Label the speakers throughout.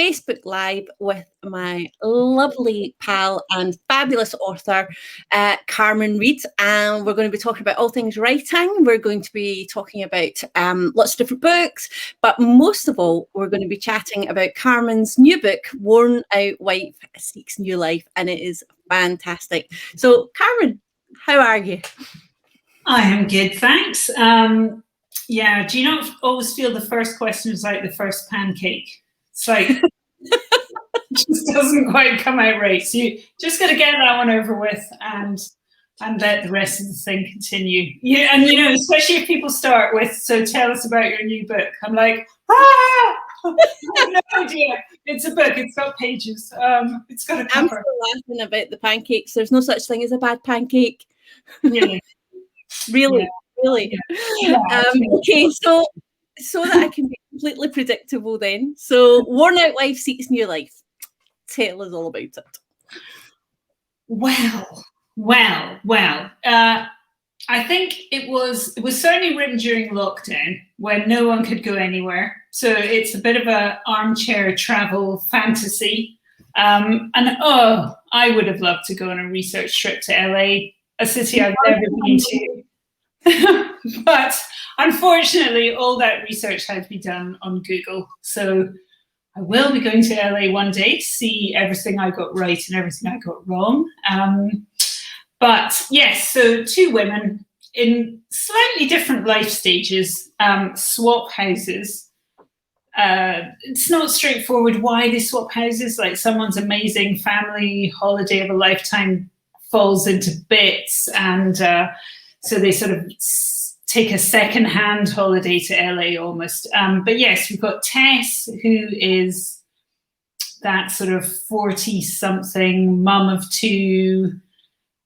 Speaker 1: Facebook Live with my lovely pal and fabulous author, Carmen Reid, and we're going to be talking about all things writing. We're going to be talking about lots of different books, but most of all, we're going to be chatting about Carmen's new book, Worn Out Wife Seeks New Life, and it is fantastic. So, Carmen, how are you?
Speaker 2: I am good, thanks. Yeah, do you not always feel the first question is like the first pancake? It's like, it just doesn't quite come out right. So you just got to get that one over with and let the rest of the thing continue. Yeah, and you know, especially if people start with, so tell us about your new book. I'm like, I have no idea. It's a book. It's got pages. It's got a cover.
Speaker 1: I'm still laughing about the pancakes. There's no such thing as a bad pancake.
Speaker 2: Really?
Speaker 1: Really?
Speaker 2: Yeah.
Speaker 1: Really?
Speaker 2: Yeah.
Speaker 1: Okay, so that I can be completely predictable then. So, Worn Out Wife Seeks New Life. Tell us all about it.
Speaker 2: Well. I think it was certainly written during lockdown when no one could go anywhere. So it's a bit of an armchair travel fantasy. And I would have loved to go on a research trip to LA, a city I've never been to. But unfortunately, all that research had to be done on Google. So I will be going to LA one day to see everything I got right and everything I got wrong. But yes, so two women in slightly different life stages swap houses. It's not straightforward why they swap houses. Like someone's amazing family holiday of a lifetime falls into bits, and so they sort of take a second-hand holiday to LA almost. But yes, we've got Tess, who is that sort of 40-something mum of two,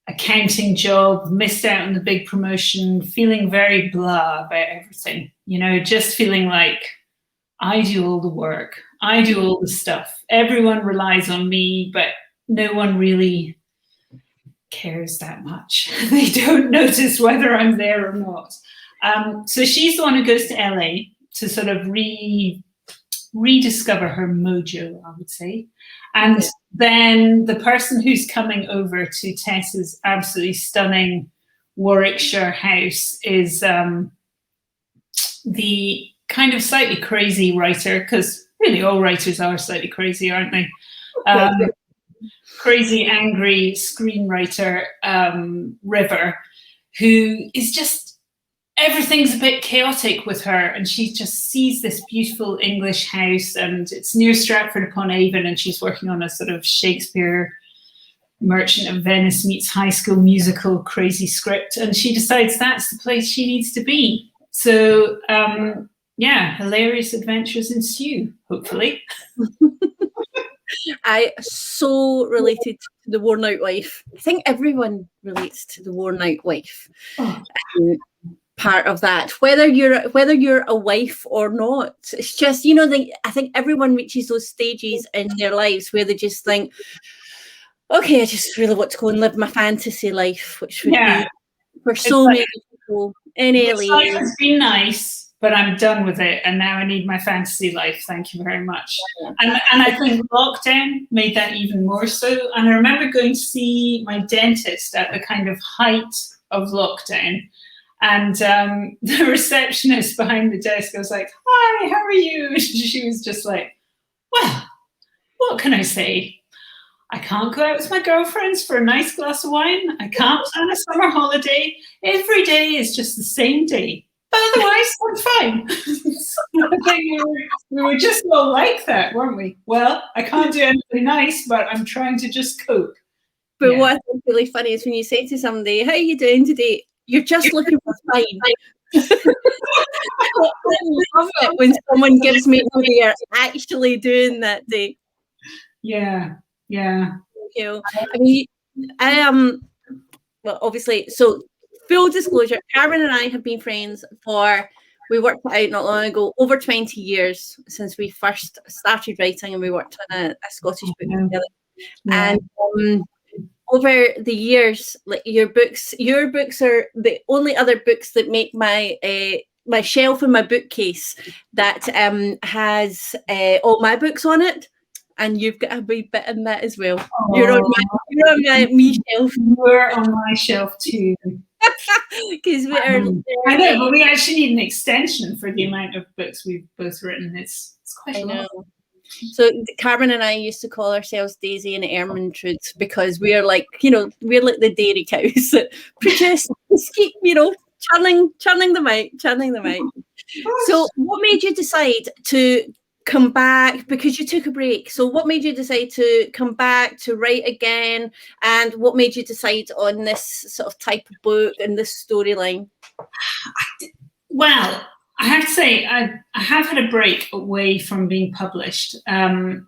Speaker 2: accounting job, missed out on the big promotion, feeling very blah about everything. You know, just feeling like I do all the work, I do all the stuff. Everyone relies on me, but no one really cares that much. They don't notice whether I'm there or not. So she's the one who goes to LA to sort of rediscover her mojo, I would say. And then the person who's coming over to Tess's absolutely stunning Warwickshire house is the kind of slightly crazy writer, because really all writers are slightly crazy, aren't they? Crazy, angry screenwriter, River, who is just, everything's a bit chaotic with her, and she just sees this beautiful English house, and it's near Stratford-upon-Avon, and she's working on a sort of Shakespeare Merchant of Venice meets High School Musical crazy script, and she decides that's the place she needs to be. So, hilarious adventures ensue, hopefully.
Speaker 1: I so related to the Worn Out Wife. I think everyone relates to the Worn Out Wife. Part of that, whether you're a wife or not. It's just, you know, I think everyone reaches those stages in their lives where they just think, okay, I just really want to go and live my fantasy life, which would be for so many people in LA.
Speaker 2: It's been nice, but I'm done with it, and now I need my fantasy life. Thank you very much. And I think lockdown made that even more so. And I remember going to see my dentist at the kind of height of lockdown. And the receptionist behind the desk, I was like, "Hi, how are you?" And she was just like, "Well, what can I say? I can't go out with my girlfriends for a nice glass of wine. I can't plan a summer holiday. Every day is just the same day. But otherwise, I'm fine." I think we were just all like that, weren't we? Well, I can't do anything nice, but I'm trying to just cope.
Speaker 1: But what I think really funny is when you say to somebody, "How are you doing today?" You're just looking for fine. I love it when someone gives me what they are actually doing that day.
Speaker 2: Yeah.
Speaker 1: You know, I mean, I am, well, obviously, so full disclosure, Carmen and I have been friends we worked out not long ago, over 20 years since we first started writing, and we worked on a Scottish book together. Yeah. And over the years, like your books are the only other books that make my my shelf in my bookcase that has all my books on it. and you've got a wee bit in that as well.
Speaker 2: Oh,
Speaker 1: You're on my me shelf.
Speaker 2: you're on my shelf too.
Speaker 1: Because we are.
Speaker 2: I know, but we actually need an extension for the amount of books we've both written. It's quite a lot.
Speaker 1: So Carmen and I used to call ourselves Daisy and Ermintrude because we're like the dairy cows that produce, keep, churning the mic. So what made you decide to come back? Because you took a break. So what made you decide to come back to write again? And what made you decide on this sort of type of book and this storyline?
Speaker 2: Well, I have to say, I have had a break away from being published. And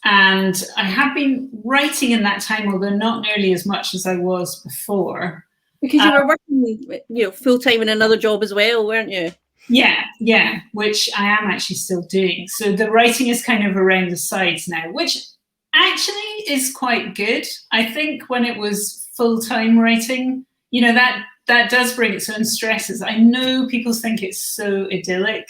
Speaker 2: I have been writing in that time, although not nearly as much as I was before.
Speaker 1: Because you were working, full-time in another job as well, weren't you?
Speaker 2: Yeah, which I am actually still doing. So the writing is kind of around the sides now, which actually is quite good. I think when it was full-time writing, that does bring its own stresses. I know people think it's so idyllic.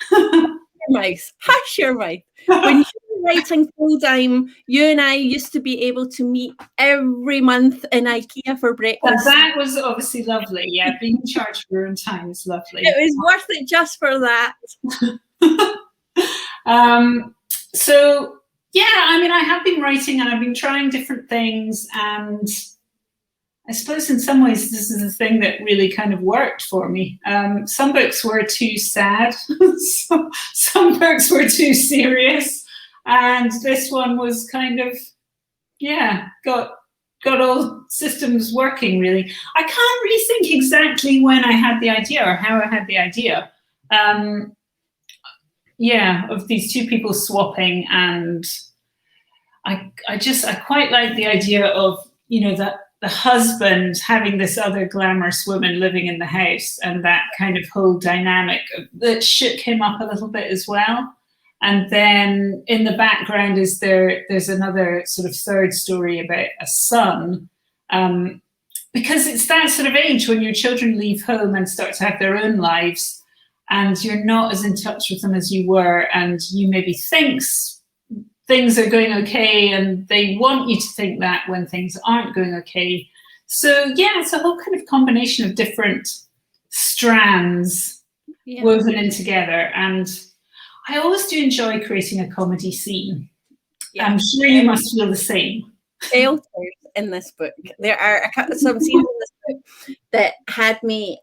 Speaker 1: Hush your mouth. When you were writing full time, you and I used to be able to meet every month in IKEA for breakfast.
Speaker 2: That was obviously lovely. Yeah, being in charge of your own time is lovely.
Speaker 1: It was worth it just for that.
Speaker 2: So yeah, I mean, I have been writing and I've been trying different things, and I suppose in some ways this is the thing that really kind of worked for me. Some books were too sad, some books were too serious, and this one was kind of, got all systems working really. I can't really think exactly when I had the idea or how I had the idea. Of these two people swapping, and I quite like the idea of, that the husband having this other glamorous woman living in the house, and that kind of whole dynamic that shook him up a little bit as well. And then in the background there's another sort of third story about a son, because it's that sort of age when your children leave home and start to have their own lives, and you're not as in touch with them as you were, and you maybe think things are going okay, and they want you to think that when things aren't going okay. So yeah, it's a whole kind of combination of different strands woven in together, and I always do enjoy creating a comedy scene. Yeah. I'm sure you must feel the same.
Speaker 1: Filters in this book. There are some scenes in this book that had me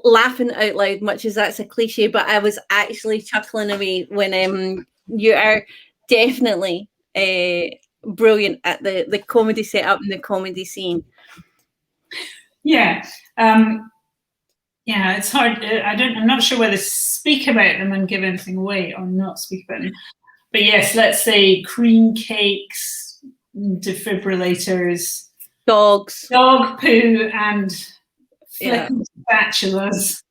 Speaker 1: laughing out loud, much as that's a cliche, but I was actually chuckling away when you are definitely brilliant at the comedy setup and the comedy scene.
Speaker 2: Yeah. It's hard. I'm not sure whether to speak about them and give anything away or not speak about them. But yes, let's say cream cakes, defibrillators,
Speaker 1: dogs,
Speaker 2: dog poo, and spatulas.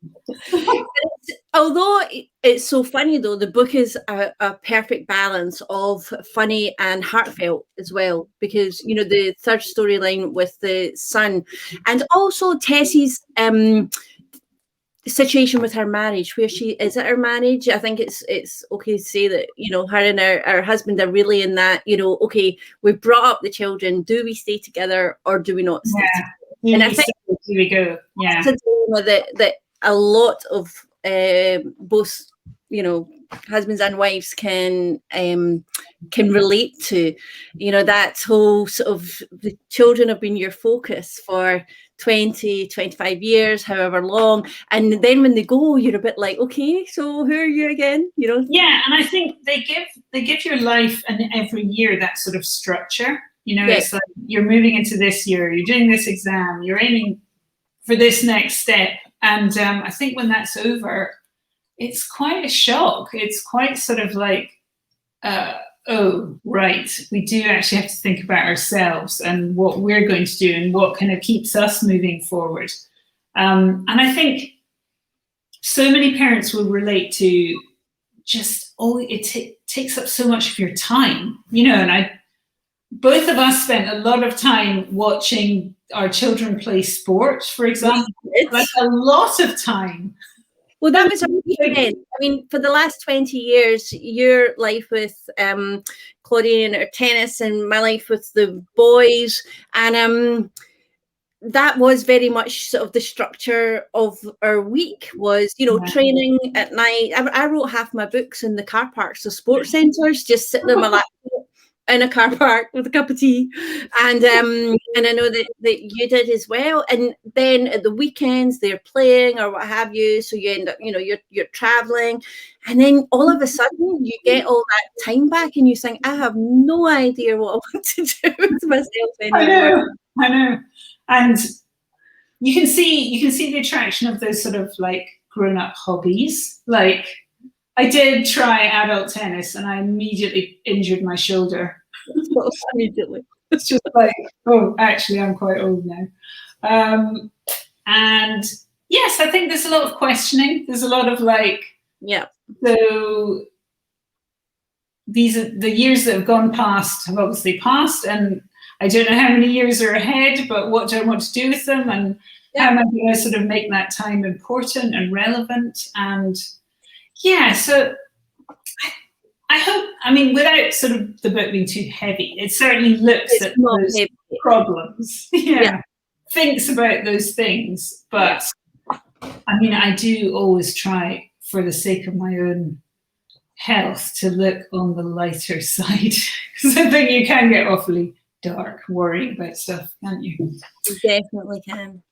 Speaker 1: Although it's so funny, though, the book is a perfect balance of funny and heartfelt as well, because the third storyline with the son, and also Tessie's situation with her marriage, where she is at her marriage. I think it's okay to say that her and her husband are really in that, okay, we've brought up the children, do we stay together or do we not stay together? And I think
Speaker 2: do we go? Yeah,
Speaker 1: that a lot of both husbands and wives can relate to, that whole sort of, the children have been your focus for 20, 25 years, however long, and then when they go, you're a bit like, okay, so who are you again?
Speaker 2: Yeah, and I think they give your life and every year that sort of structure. It's like you're moving into this year, you're doing this exam, you're aiming for this next step, and I think when that's over, it's quite a shock. It's quite sort of like, oh, right, we do actually have to think about ourselves and what we're going to do and what kind of keeps us moving forward. And I think so many parents will relate to just, it takes up so much of your time, and both of us spent a lot of time watching our children play sport, for example, like a lot of time.
Speaker 1: Well, that was a weekend. I mean, for the last 20 years, your life with Claudine and her tennis, and my life with the boys, and that was very much sort of the structure of our week was, training at night. I wrote half my books in the car parks of sports centres, just sitting in my laptop in a car park with a cup of tea, and I know that you did as well. And then at the weekends they're playing or what have you, so you end up, you're traveling, and then all of a sudden you get all that time back and you think, I have no idea what I want to do with myself anymore.
Speaker 2: I know, and you can see the attraction of those sort of like grown-up hobbies. Like, I did try adult tennis and I immediately injured my shoulder.
Speaker 1: Immediately.
Speaker 2: It's just like, oh, actually, I'm quite old now. And yes, I think there's a lot of questioning. There's a lot of like,
Speaker 1: yeah.
Speaker 2: So these are the years that have gone past have obviously passed, and I don't know how many years are ahead, but what do I want to do with them, and how am I going to sort of make that time important and relevant? And yeah, so I hope, I mean, without sort of the book being too heavy, it certainly looks at those problems. Yeah. Thinks about those things. But I mean, I do always try, for the sake of my own health, to look on the lighter side. Because I think you can get awfully dark worrying about stuff, can't you?
Speaker 1: You definitely can.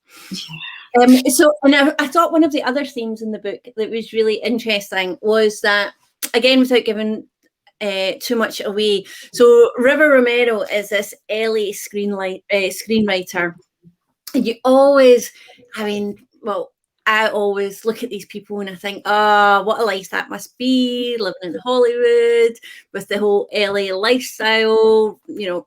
Speaker 1: So, and I thought one of the other themes in the book that was really interesting was that, again, without giving too much away, so River Romero is this LA screenwriter. And you always, I always look at these people and I think, what a life that must be, living in Hollywood with the whole LA lifestyle,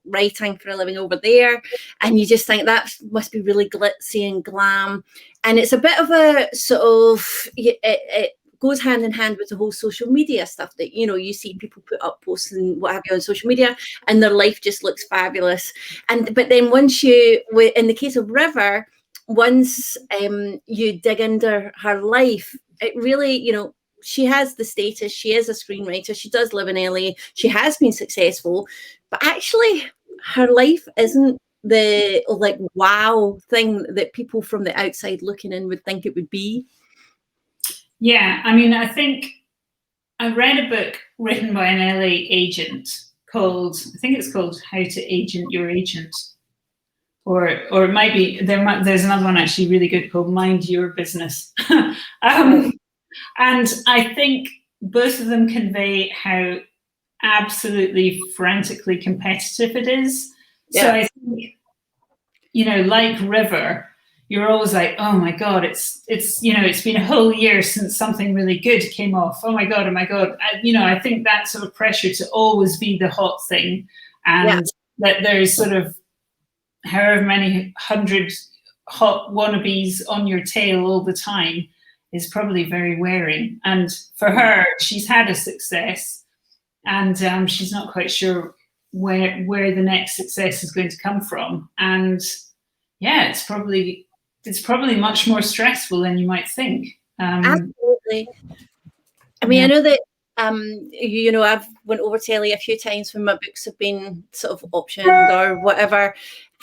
Speaker 1: writing for a living over there. And you just think that must be really glitzy and glam. And it's a bit of a sort of, it goes hand in hand with the whole social media stuff that, you see people put up posts and what have you on social media, and their life just looks fabulous. But then once in the case of River, once you dig into her life, it really, she has the status, she is a screenwriter, she does live in LA, she has been successful, but actually her life isn't the like wow thing that people from the outside looking in would think it would be.
Speaker 2: Yeah, I mean, I think I read a book written by an LA agent called, I think it's called How to Agent Your Agent. Or it might be, there's another one actually really good called Mind Your Business. And I think both of them convey how absolutely frantically competitive it is. Yeah. So I think, like River, you're always like, oh my God, it's been a whole year since something really good came off. Oh my God. I think that sort of pressure to always be the hot thing, and that there's sort of however many 100 hot wannabes on your tail all the time is probably very wearing. And for her, she's had a success, and she's not quite sure where the next success is going to come from. And yeah, it's probably much more stressful than you might think.
Speaker 1: Absolutely. I mean, I know that I've went over to LA a few times when my books have been sort of optioned or whatever,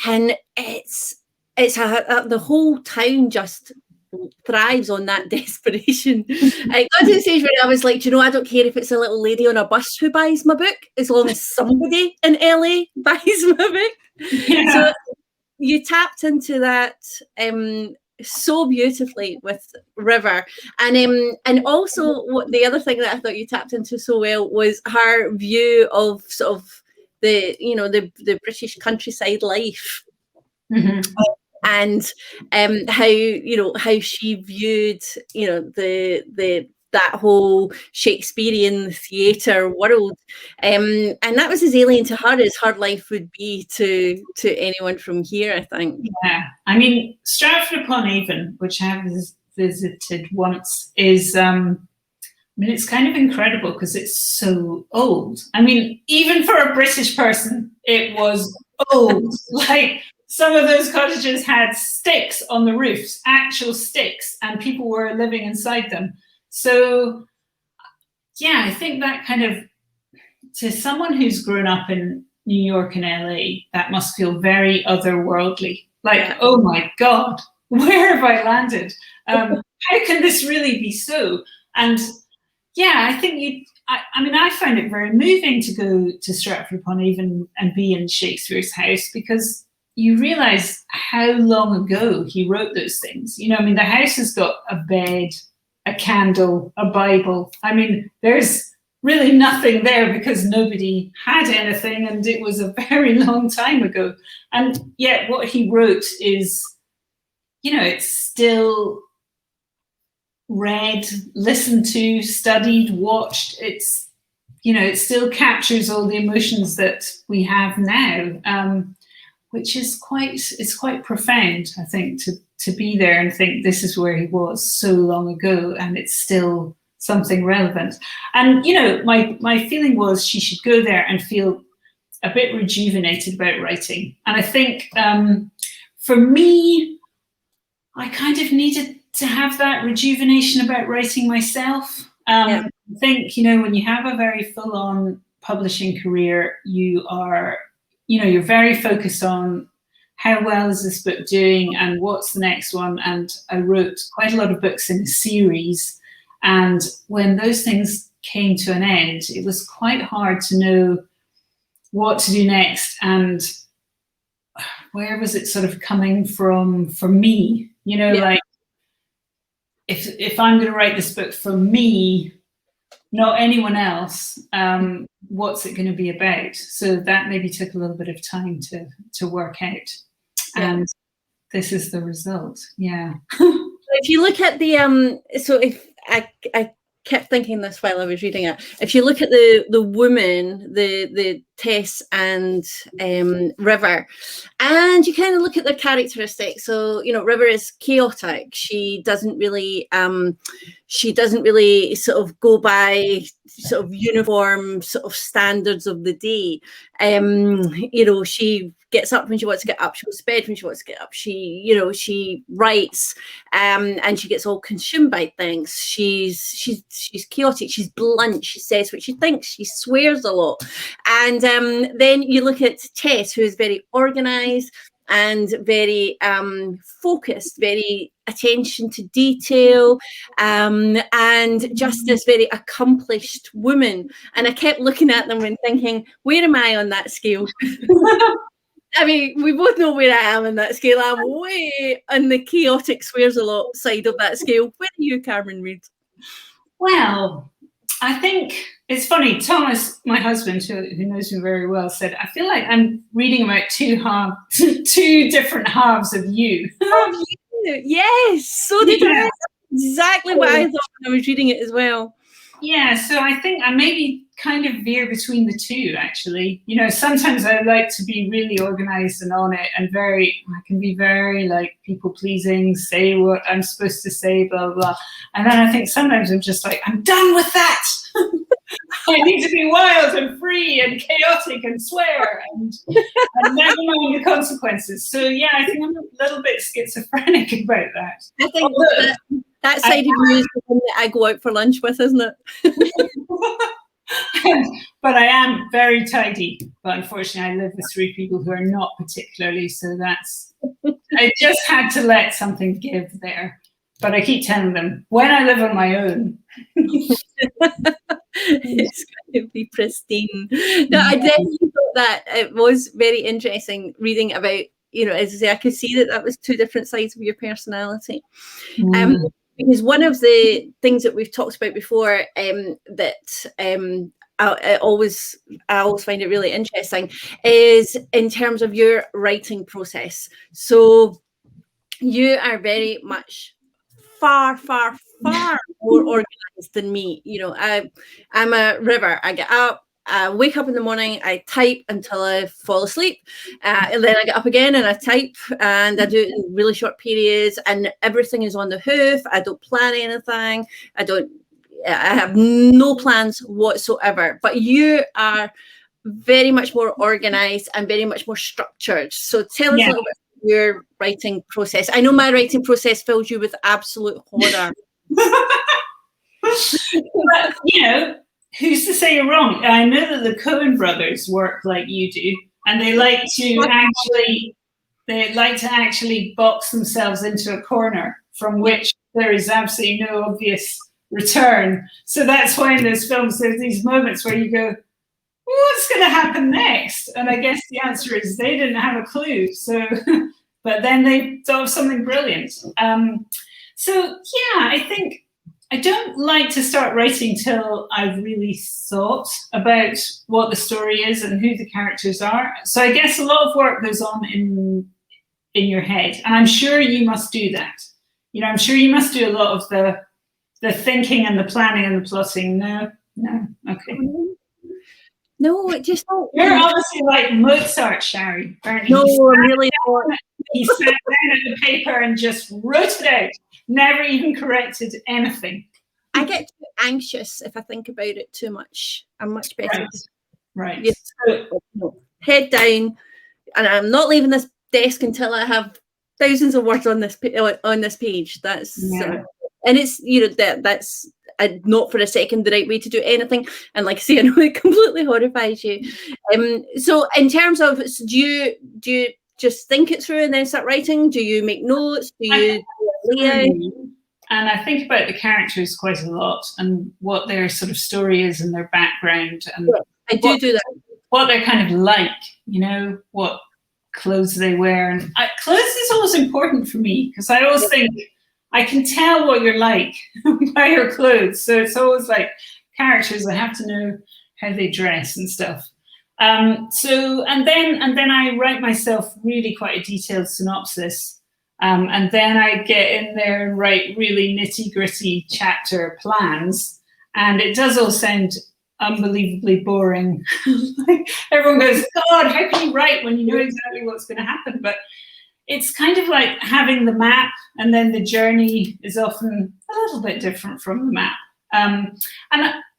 Speaker 1: and it's the whole town just thrives on that desperation. I got to the stage where I was like, I don't care if it's a little lady on a bus who buys my book, as long as somebody in LA buys my book. Yeah. So you tapped into that so beautifully with River, and also what the other thing that I thought you tapped into so well was her view of sort of the British countryside life. Mm-hmm. And how she viewed that whole Shakespearean theatre world, and that was as alien to her as her life would be to anyone from here, I think.
Speaker 2: Yeah, I mean, Stratford upon Avon, which I have visited once, is it's kind of incredible because it's so old. I mean, even for a British person, it was old. Like, some of those cottages had sticks on the roofs, actual sticks, and people were living inside them. So, yeah, I think that kind of, to someone who's grown up in New York and LA, that must feel very otherworldly. Like, oh my God, where have I landed? How can this really be so? And yeah, I think I mean, I find it very moving to go to Stratford-upon-Avon and be in Shakespeare's house, because you realize how long ago he wrote those things. You know, I mean, the house has got a bed, a candle, a Bible. I mean, there's really nothing there because nobody had anything, and it was a very long time ago. And yet what he wrote is, you know, it's still read, listened to, studied, watched. It's, you know, it still captures all the emotions that we have now, which is quite profound, I think, to be there and think this is where he was so long ago and it's still something relevant. And, you know, my feeling was she should go there and feel a bit rejuvenated about writing. And I think for me, I kind of needed to have that rejuvenation about writing myself. I think, you know, when you have a very full-on publishing career, you are, you know, you're very focused on how well is this book doing and what's the next one. And I wrote quite a lot of books in a series. And when those things came to an end, it was quite hard to know what to do next and where was it sort of coming from for me, you know, like if I'm going to write this book for me, not anyone else, what's it going to be about? So that maybe took a little bit of time to work out. And this is the result. Yeah.
Speaker 1: If you look at the so if I kept thinking this while I was reading it, if you look at the woman, the Tess and River, and you kind of look at their characteristics. So, you know, River is chaotic. She doesn't really sort of go by sort of uniform sort of standards of the day. You know, she gets up when she wants to get up. She goes to bed when she wants to get up. She, you know, she writes, and she gets all consumed by things. She's chaotic. She's blunt. She says what she thinks. She swears a lot. And then you look at Tess, who is very organized and very focused, very attention to detail, and just this very accomplished woman. And I kept looking at them and thinking, where am I on that scale? I mean, we both know where I am on that scale. I'm way on the chaotic swears a lot side of that scale. Where are you, Carmen Reid?
Speaker 2: Well, I think it's funny. Thomas, my husband, who knows me very well, said, I feel like I'm reading about two different halves of you.
Speaker 1: Oh, yes, so did I. Exactly what I thought when I was reading it as well.
Speaker 2: Yeah, so I think I maybe kind of veer between the two, actually. You know, sometimes I like to be really organized and on it, and I can be very like people pleasing, say what I'm supposed to say, blah, blah, blah. And then I think sometimes I'm just like, I'm done with that. I need to be wild and free and chaotic and swear and never mind the consequences. So yeah, I think I'm a little bit schizophrenic about that.
Speaker 1: I think that side of you is the one that I go out for lunch with, isn't it?
Speaker 2: But I am very tidy. But unfortunately, I live with three people who are not particularly. So I just had to let something give there. But I keep telling them, when I live on my own,
Speaker 1: it's going to be pristine. No, I definitely thought that it was very interesting reading about, you know, as I say, I could see that was two different sides of your personality. Because one of the things that we've talked about before, that I always find it really interesting, is in terms of your writing process. So you are very much far more organized than me. You know, I'm a River. I get up, I wake up in the morning, I type until I fall asleep, and then I get up again and I type, and I do it in really short periods, and everything is on the hoof. I don't plan anything. I have no plans whatsoever. But you are very much more organized and very much more structured. So tell us a little bit about your writing process. I know my writing process fills you with absolute horror.
Speaker 2: But, you know, who's to say you're wrong? I know that the Coen brothers work like you do, and they like to actually box themselves into a corner from which there is absolutely no obvious return. So that's why in those films there's these moments where you go, what's going to happen next? And I guess the answer is they didn't have a clue. So, but then they thought of something brilliant. So yeah, I think I don't like to start writing till I've really thought about what the story is and who the characters are. So I guess a lot of work goes on in your head, and I'm sure you must do that. You know, I'm sure you must do a lot of the thinking and the planning and the plotting. No, okay.
Speaker 1: No, it just
Speaker 2: you're obviously like Mozart, Shari. Apparently,
Speaker 1: no, I'm really not.
Speaker 2: He sat down at the paper and just wrote it out. Never even corrected anything.
Speaker 1: I get too anxious if I think about it too much. I'm much better.
Speaker 2: Right.
Speaker 1: Just, head down, and I'm not leaving this desk until I have thousands of words on this page. That's and it's, you know, that's not for a second the right way to do anything. And like I say, I know it completely horrifies you. So in terms of, do you just think it through and then start writing? Do you make notes? Do you
Speaker 2: And I think about the characters quite a lot and what their sort of story is and their background, and
Speaker 1: I do that.
Speaker 2: What they're kind of like, you know, what clothes they wear. And clothes is always important for me, because I always think I can tell what you're like by your clothes. So it's always like characters, I have to know how they dress and stuff. So and then I write myself really quite a detailed synopsis. And then I get in there and write really nitty-gritty chapter plans. And it does all sound unbelievably boring. Like, everyone goes, God, how can you write when you know exactly what's going to happen? But it's kind of like having the map, and then the journey is often a little bit different from the map. And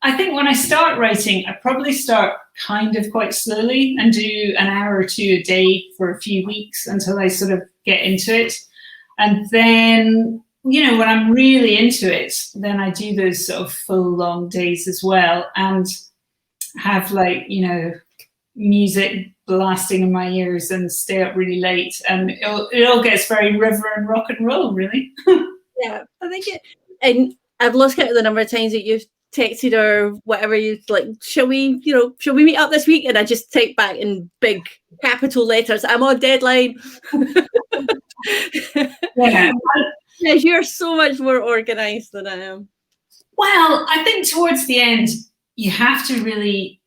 Speaker 2: I think when I start writing, I probably start kind of quite slowly and do an hour or two a day for a few weeks until I sort of get into it. And then, you know, when I'm really into it, then I do those sort of full long days as well, and have, like, you know, music blasting in my ears and stay up really late. And it all gets very river and rock and roll, really.
Speaker 1: Yeah, I think it. And I've lost count of the number of times that you've texted or whatever, you like, shall we meet up this week? And I just type back in big capital letters, I'm on deadline.
Speaker 2: Yeah.
Speaker 1: Yes, you're so much more organized than I am.
Speaker 2: Well, I think towards the end, you have to really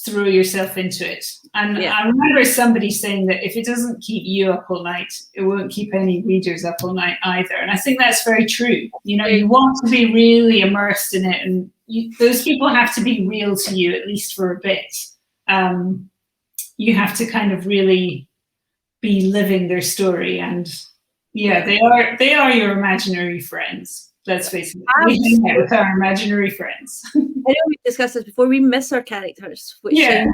Speaker 2: throw yourself into it. And I remember somebody saying that if it doesn't keep you up all night, it won't keep any readers up all night either. And I think that's very true. You know, you want to be really immersed in it, and those people have to be real to you, at least for a bit. You have to kind of really be living their story, and they are your imaginary friends. Let's face it, we hang out with our imaginary friends.
Speaker 1: I know we discussed this before. We miss our characters, which sounds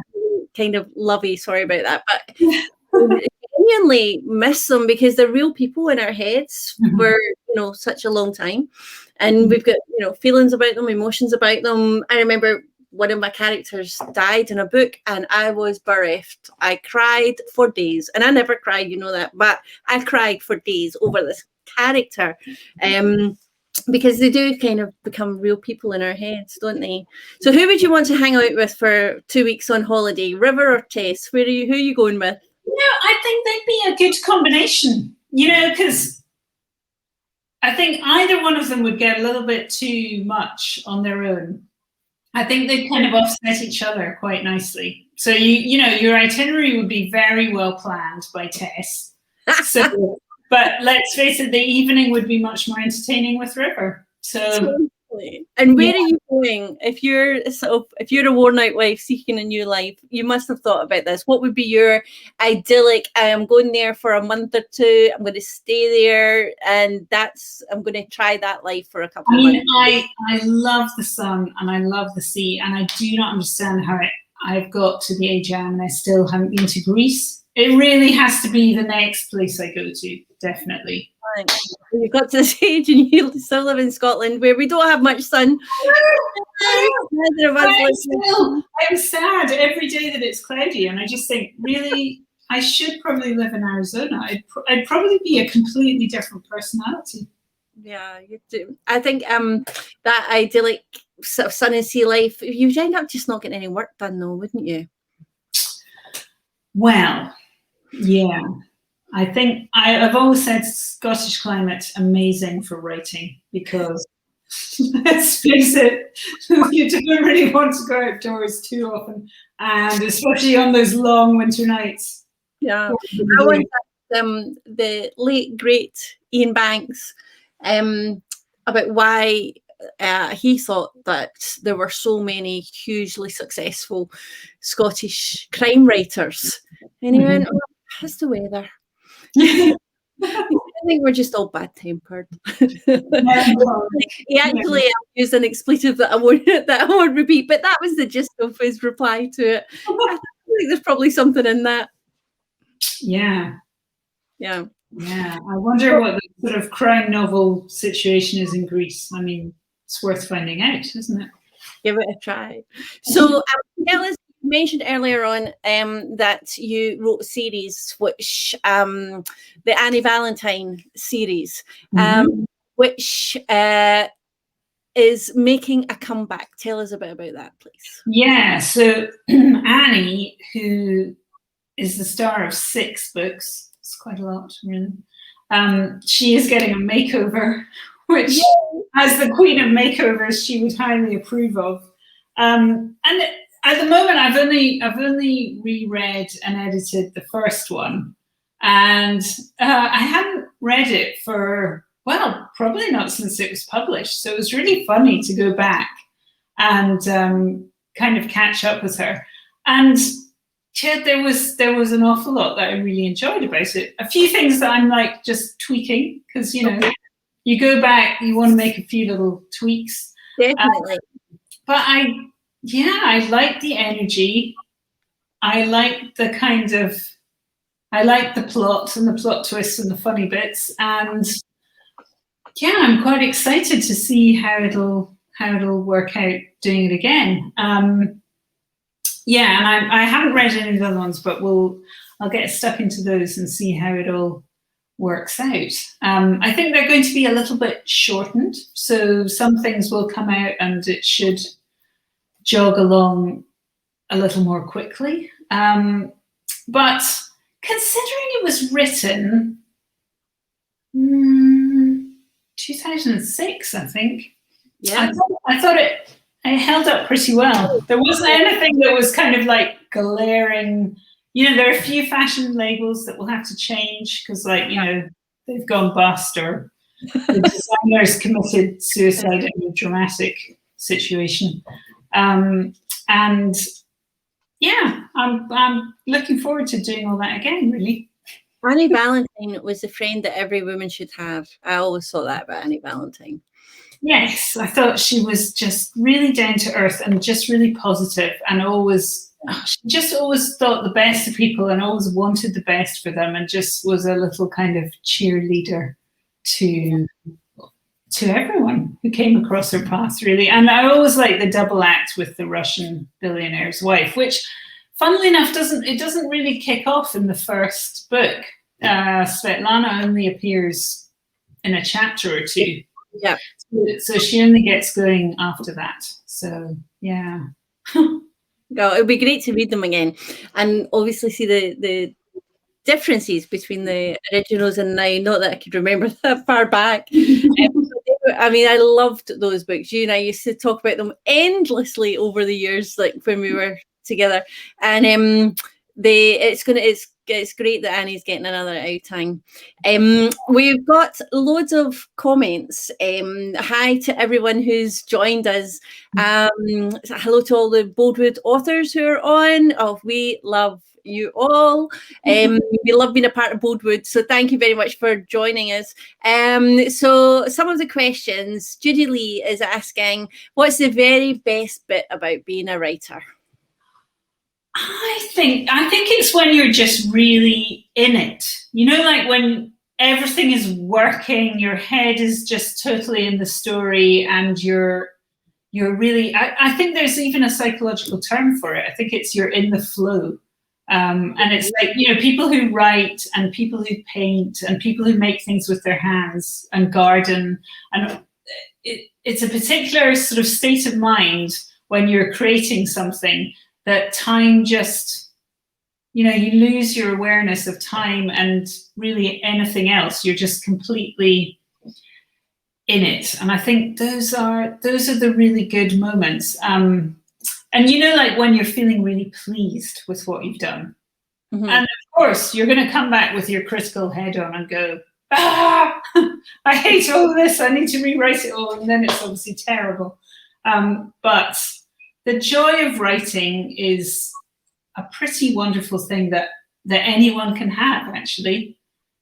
Speaker 1: kind of lovey. Sorry about that, but we genuinely miss them because they're real people in our heads for, you know, such a long time, and we've got, you know, feelings about them, emotions about them. I remember one of my characters died in a book, and I was bereft. I cried for days, and I never cried, you know that, but I cried for days over this character. Because they do kind of become real people in our heads, don't they? So who would you want to hang out with for 2 weeks on holiday? River or Tess? Who are you going with?
Speaker 2: You know, I think they'd be a good combination, you know, because I think either one of them would get a little bit too much on their own. I think they kind of offset each other quite nicely. So you know, your itinerary would be very well planned by Tess. So but let's face it, the evening would be much more entertaining with River. So,
Speaker 1: totally. And where are you going? If you're a worn out wife seeking a new life, you must have thought about this. What would be your idyllic? I am going there for a month or two. I'm going to stay there, and I'm going to try that life for a couple of months.
Speaker 2: I love the sun and I love the sea, and I do not understand how I've got to the age I am and I still haven't been to Greece. It really has to be the next place I go to. definitely.
Speaker 1: You got to this age and you still live in Scotland where we don't have much sun.
Speaker 2: I'm sad every day that it's cloudy, and I just think, really, I should probably live in Arizona. I'd probably be a completely different personality.
Speaker 1: Yeah, you do. I think that idyllic sort of sun and sea life, you'd end up just not getting any work done, though, wouldn't you?
Speaker 2: Well, yeah. I think I've always said Scottish climate's amazing for writing because, let's face it, you don't really want to go outdoors too often, and especially on those long winter nights.
Speaker 1: Yeah, I once asked the late great Ian Banks about why he thought that there were so many hugely successful Scottish crime writers, and he went, "Oh, it's the weather." I think we're just all bad tempered. He actually used an expletive that I won't repeat, but that was the gist of his reply to it. I think there's probably something in that.
Speaker 2: Yeah.
Speaker 1: Yeah.
Speaker 2: I wonder what the sort of crime novel situation is in Greece. I mean, it's worth finding out, isn't it?
Speaker 1: Give it a try. So, Ellis, you mentioned earlier on that you wrote a series, which the Annie Valentine series, which is making a comeback. Tell us a bit about that, please.
Speaker 2: Yeah, so Annie, who is the star of 6 books, it's quite a lot, really. She is getting a makeover, which, as the queen of makeovers, she would highly approve of. And at the moment, I've only reread and edited the first one, and I hadn't read it for, well, probably not since it was published. So it was really funny to go back and kind of catch up with her. And yeah, there was an awful lot that I really enjoyed about it. A few things that I'm like just tweaking because, you know, you go back, you want to make a few little tweaks.
Speaker 1: Definitely.
Speaker 2: But I like the energy. I like the plot and the plot twists and the funny bits. And yeah, I'm quite excited to see how it'll work out doing it again. Yeah, and I haven't read any of the other ones, but I'll get stuck into those and see how it all works out. I think they're going to be a little bit shortened, so some things will come out and it should jog along a little more quickly. But considering it was written 2006, I think.
Speaker 1: Yeah,
Speaker 2: I thought it held up pretty well. There wasn't anything that was kind of like glaring. You know, there are a few fashion labels that will have to change because, like, you know, they've gone bust or the designers committed suicide in a dramatic situation. And yeah, I'm looking forward to doing all that again, really.
Speaker 1: Annie Valentine was the friend that every woman should have. I always thought that about Annie Valentine.
Speaker 2: Yes, I thought she was just really down to earth and just really positive, and she just always thought the best of people and always wanted the best for them, and just was a little kind of cheerleader to everyone who came across her path, really. And I always like the double act with the Russian billionaire's wife, which, funnily enough, doesn't really kick off in the first book. Svetlana only appears in a chapter or two.
Speaker 1: Yeah.
Speaker 2: So she only gets going after that. So yeah.
Speaker 1: Well, it would be great to read them again and obviously see the differences between the originals and now. Not that I could remember that far back. I mean, I loved those books. You and I used to talk about them endlessly over the years, like when we were together. And it's great that Annie's getting another outtime. We've got loads of comments. Hi to everyone who's joined us. Hello to all the Boldwood authors who are on. Oh, we love you all. We love being a part of Boldwood, so thank you very much for joining us. So some of the questions, Judy Lee is asking, what's the very best bit about being a writer?
Speaker 2: I think it's when you're just really in it. You know, like when everything is working, your head is just totally in the story, and you're really, I think there's even a psychological term for it. I think it's you're in the flow. And it's like, people who write and people who paint and people who make things with their hands and garden. And it's a particular sort of state of mind when you're creating something that time just, you lose your awareness of time and really anything else. You're just completely in it. And I think those are the really good moments. And like when you're feeling really pleased with what you've done. Mm-hmm. And of course, you're going to come back with your critical head on and go, I hate all this. I need to rewrite it all. And then it's obviously terrible. But the joy of writing is a pretty wonderful thing that anyone can have, actually.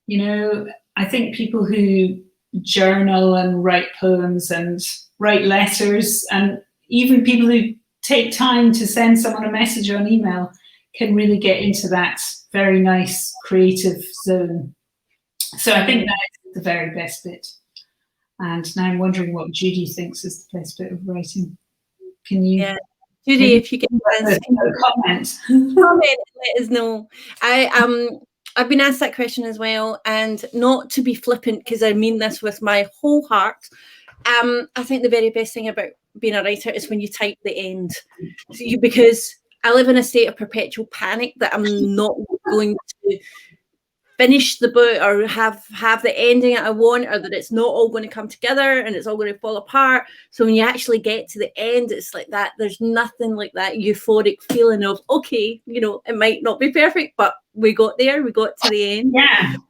Speaker 2: I think people who journal and write poems and write letters, and even people who take time to send someone a message on email can really get into that very nice creative zone. So I think that's the very best bit. And now I'm wondering what Judy thinks is the best bit of writing. Can you?
Speaker 1: Yeah. Judy, if you can comment, let us know. I've been asked that question as well, and not to be flippant, because I mean this with my whole heart. I think the very best thing about being a writer is when you type the end, because I live in a state of perpetual panic that I'm not going to finish the book or have the ending I want, or that it's not all going to come together and it's all going to fall apart. So when you actually get to the end, it's like that. There's nothing like that euphoric feeling of, okay, it might not be perfect, but we got there. We got to the end.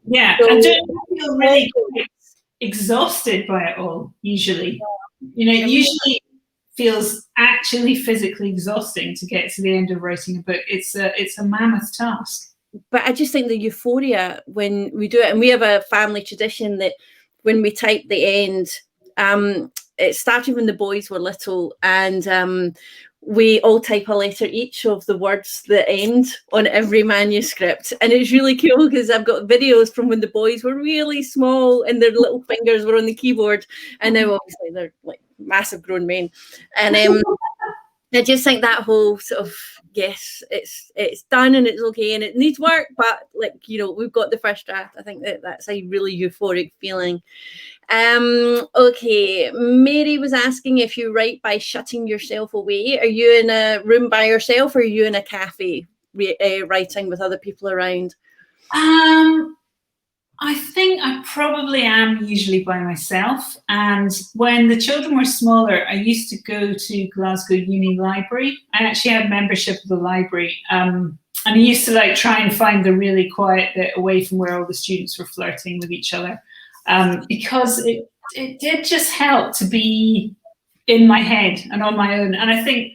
Speaker 2: Yeah. So, I don't feel really exhausted by it all, usually. It usually feels actually physically exhausting to get to the end of writing a book. It's a mammoth task.
Speaker 1: But I just think the euphoria when we do it, and we have a family tradition that when we type the end, it started when the boys were little, and we all type a letter each of the words that end on every manuscript. And it's really cool because I've got videos from when the boys were really small and their little fingers were on the keyboard, and now obviously they're like massive grown men. And I just think that whole sort of, yes, it's done and it's okay and it needs work, but we've got the first draft. I think that's a really euphoric feeling. Okay, Mary was asking if you write by shutting yourself away. Are you in a room by yourself, or are you in a cafe writing with other people around?
Speaker 2: I think I probably am usually by myself. And when the children were smaller, I used to go to Glasgow Uni Library. I actually had membership of the library. And I used to try and find the really quiet bit away from where all the students were flirting with each other. Because it did just help to be in my head and on my own. And I think,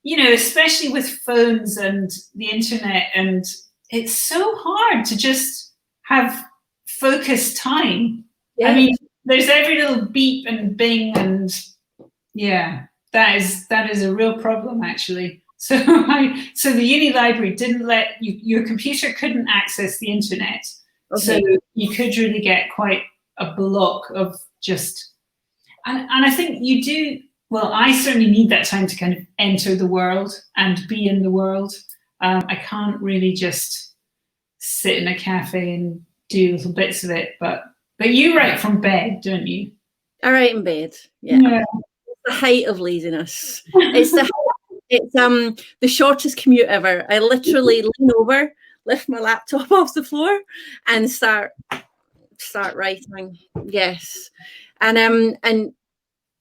Speaker 2: especially with phones and the internet, and it's so hard to just have focused time. Yeah. I mean, there's every little beep and bing, and that is a real problem, actually. So the uni library didn't let your computer couldn't access the internet. Okay. So you could really get quite a block of just, and I think you do, well, I certainly need that time to kind of enter the world and be in the world. I can't really just sit in a cafe and do little bits of it, but you write from bed, don't you?
Speaker 1: I write in bed. Yeah. It's the height of laziness. It's the shortest commute ever. I literally lean over, lift my laptop off the floor, and start writing. Yes, and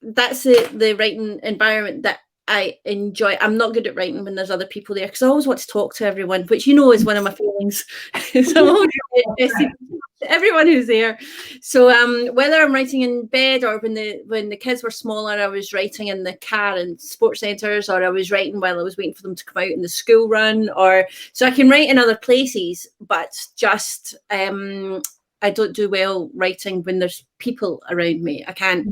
Speaker 1: that's the writing environment that I enjoy. I'm not good at writing when there's other people there, because I always want to talk to everyone, which is one of my feelings. So I'm always interested to everyone who's there. So whether I'm writing in bed, or when the kids were smaller, I was writing in the car and sports centres, or I was writing while I was waiting for them to come out in the school run, so I can write in other places, but just I don't do well writing when there's people around me. I can't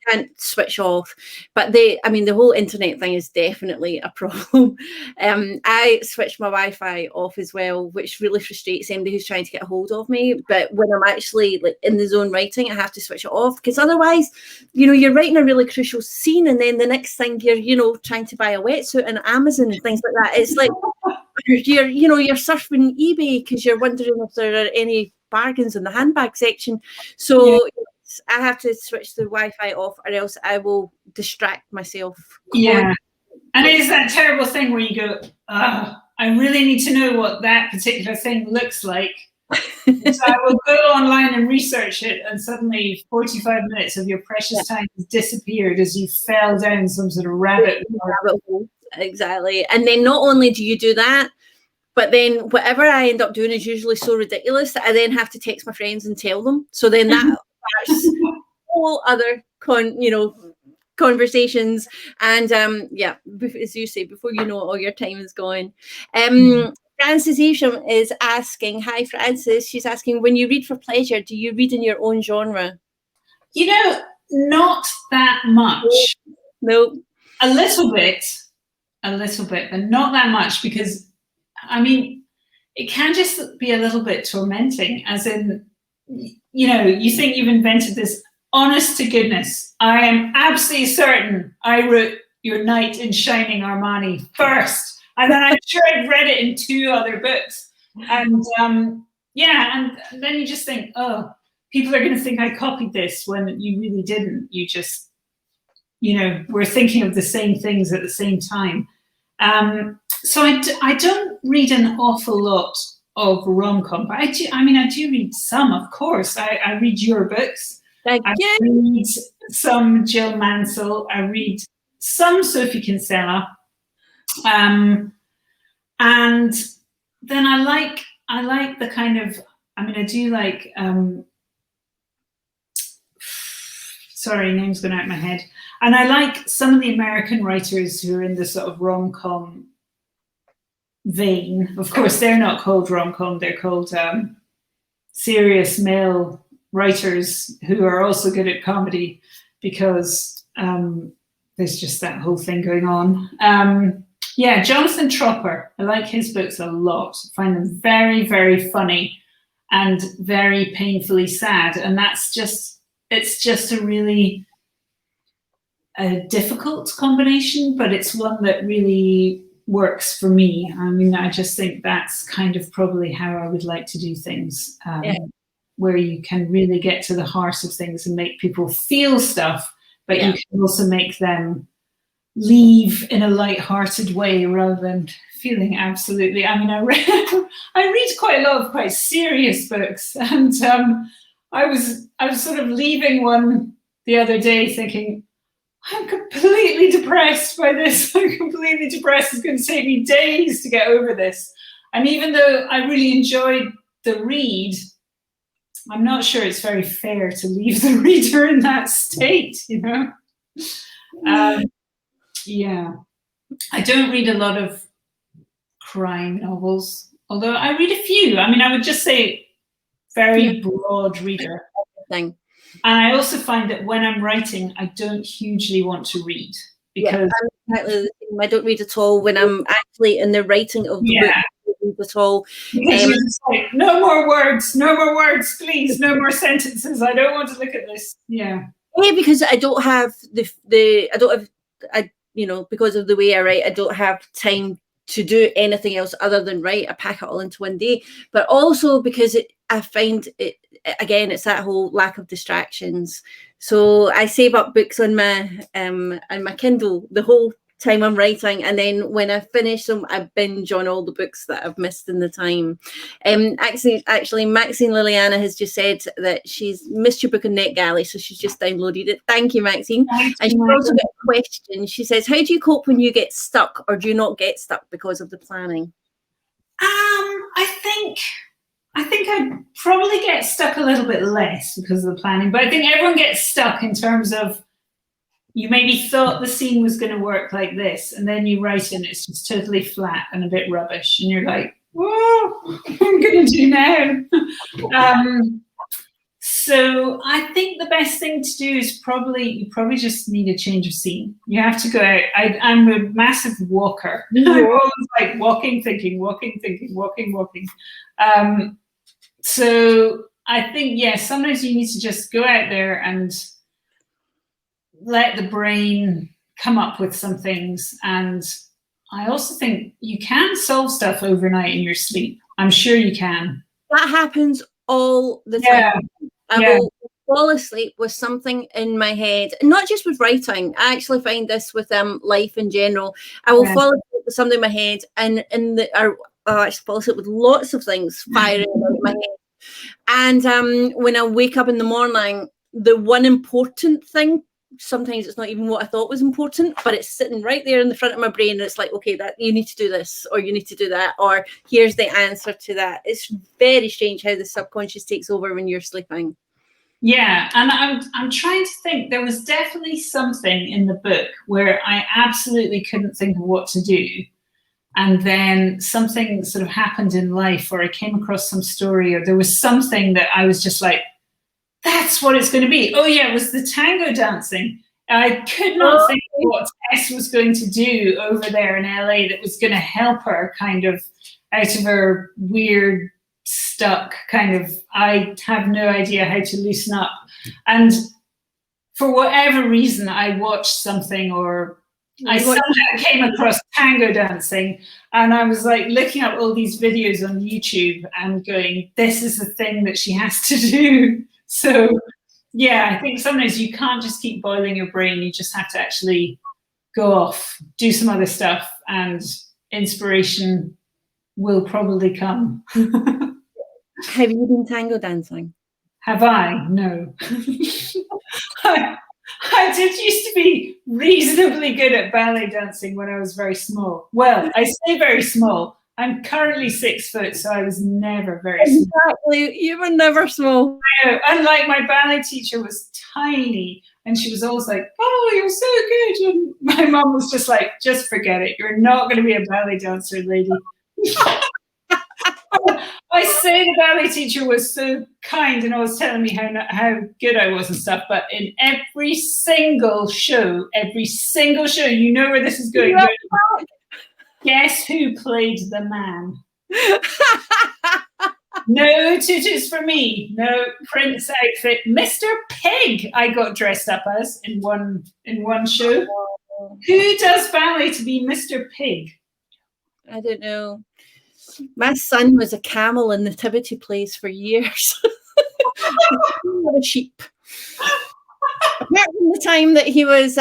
Speaker 1: can't switch off. But the whole internet thing is definitely a problem. I switch my Wi-Fi off as well, which really frustrates anybody who's trying to get a hold of me. But when I'm actually like in the zone writing, I have to switch it off, because otherwise, you're writing a really crucial scene, and then the next thing you're trying to buy a wetsuit on Amazon and things like that. It's like you're surfing eBay because you're wondering if there are any bargains in the handbag section. So I have to switch the Wi-Fi off, or else I will distract myself.
Speaker 2: Yeah. And it is that terrible thing where you go, I really need to know what that particular thing looks like. So I will go online and research it, and suddenly 45 minutes of your precious time has disappeared as you fell down some sort of rabbit hole.
Speaker 1: Exactly. And then not only do you do that, but then whatever I end up doing is usually so ridiculous that I then have to text my friends and tell them. So then that starts whole other conversations. And as you say, before you know it, all your time is gone. Frances Evesham is asking, hi Frances, she's asking, when you read for pleasure, do you read in your own genre?
Speaker 2: Not that much.
Speaker 1: No.
Speaker 2: A little bit, but not that much, because it can just be a little bit tormenting, as in, you think you've invented this, honest to goodness, I am absolutely certain I wrote Your Knight in Shining Armani first, and then I'm sure I've read it in 2 other books, and and then you just think, oh, people are going to think I copied this, when you really didn't. You just, we're thinking of the same things at the same time. So I don't read an awful lot of rom-com, but I do read some, of course. I read your books. I read some Jill Mansell. I read some Sophie Kinsella. And then I like the kind of, I do like, sorry, name's gone out of my head. And I like some of the American writers who are in the sort of rom-com vein. Of course, they're not called rom-com, they're called serious male writers who are also good at comedy, because there's just that whole thing going on. Jonathan Tropper, I like his books a lot. I find them very, very funny and very painfully sad. And it's just a really difficult combination, but it's one that really works for me. I just think that's kind of probably how I would like to do things, where you can really get to the heart of things and make people feel stuff, but you can also make them leave in a light-hearted way rather than feeling absolutely. I read quite a lot of quite serious books, and I was sort of leaving one the other day thinking, I'm completely depressed by this. I'm completely depressed. It's going to take me days to get over this. And even though I really enjoyed the read, I'm not sure it's very fair to leave the reader in that state, I don't read a lot of crime novels, although I read a few. I would just say very broad reader.
Speaker 1: Thing.
Speaker 2: And I also find that when I'm writing, I don't hugely want to read, because
Speaker 1: I don't read at all when I'm actually in the writing of the book. I don't read at all.
Speaker 2: Because you're just like, no more words, please, no more sentences. I don't want to look at this.
Speaker 1: Because I don't have because of the way I write, I don't have time to do anything else other than write. I pack it all into one day, but also because I find it, again, it's that whole lack of distractions. So I save up books on my Kindle the whole time I'm writing, and then when I finish them, I binge on all the books that I've missed in the time. Actually, Maxine Liliana has just said that she's missed your book on NetGalley, so she's just downloaded it. Thank you, Maxine. And she's also got a question. She says, how do you cope when you get stuck, or do you not get stuck because of the planning?
Speaker 2: I think I probably get stuck a little bit less because of the planning, but I think everyone gets stuck in terms of, you maybe thought the scene was going to work like this, and then you write and it's just totally flat and a bit rubbish, and you're like, whoa, what am I going to do now? So I think the best thing to do is you probably just need a change of scene. You have to go out. I'm a massive walker. I'm always like walking, thinking, walking, thinking, walking, walking. So I think, yeah, sometimes you need to just go out there and let the brain come up with some things. And I also think you can solve stuff overnight in your sleep. I'm sure you can.
Speaker 1: That happens all the time. I will fall asleep with something in my head, not just with writing. I actually find this with life in general. I will fall asleep with something in my head, and I actually fall asleep with lots of things firing out in my head. And when I wake up in the morning, the one important thing, sometimes it's not even what I thought was important, but it's sitting right there in the front of my brain. And it's like, okay, that you need to do this, or you need to do that, or here's the answer to that. It's very strange how the subconscious takes over when you're sleeping.
Speaker 2: Yeah, and I'm trying to think. There was definitely something in the book where I absolutely couldn't think of what to do. And then something sort of happened in life, or I came across some story, or there was something that I was just like, that's what it's going to be. Oh yeah, it was the tango dancing. I could not think of what Tess was going to do over there in LA that was going to help her kind of out of her weird, stuck kind of, I have no idea how to loosen up. And for whatever reason, I watched something, or I somehow came across tango dancing, and I was like looking up all these videos on YouTube and going, this is the thing that she has to do. So yeah, I think sometimes you can't just keep boiling your brain. You just have to actually go off, do some other stuff, and inspiration will probably come.
Speaker 1: Have you been tango dancing?
Speaker 2: Have I? No. I did used to be reasonably good at ballet dancing when I was very small. Well, I say very small. I'm currently 6 foot, so I was never very small.
Speaker 1: Exactly. You were never small.
Speaker 2: Unlike my ballet teacher was tiny, and she was always like, oh, you're so good. And my mom was just like, just forget it. You're not going to be a ballet dancer, lady. I say the ballet teacher was so kind and always telling me how good I was and stuff, but in every single show, you know where this is going. Guess who played the man? No tutus for me. No Prince outfit. Mr. Pig I got dressed up as in one show. Who does ballet to be Mr. Pig?
Speaker 1: I don't know. My son was a camel in nativity plays for years. A sheep. Apart from the time that he was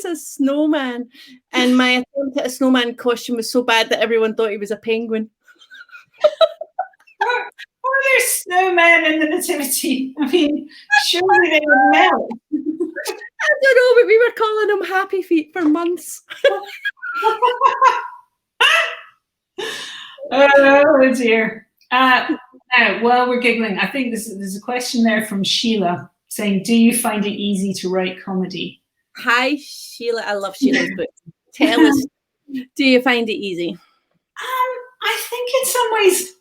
Speaker 1: a snowman, and my attempt at a snowman costume was so bad that everyone thought he was a penguin.
Speaker 2: Are there snowmen in the nativity? I mean, surely they would melt.
Speaker 1: I don't know, but we were calling him Happy Feet for months.
Speaker 2: Oh dear. Now, while we're giggling, I think there's a question there from Sheila saying, do you find it easy to write comedy?
Speaker 1: Hi, Sheila. I love Sheila's book. Tell us, do you find it easy?
Speaker 2: I think in some ways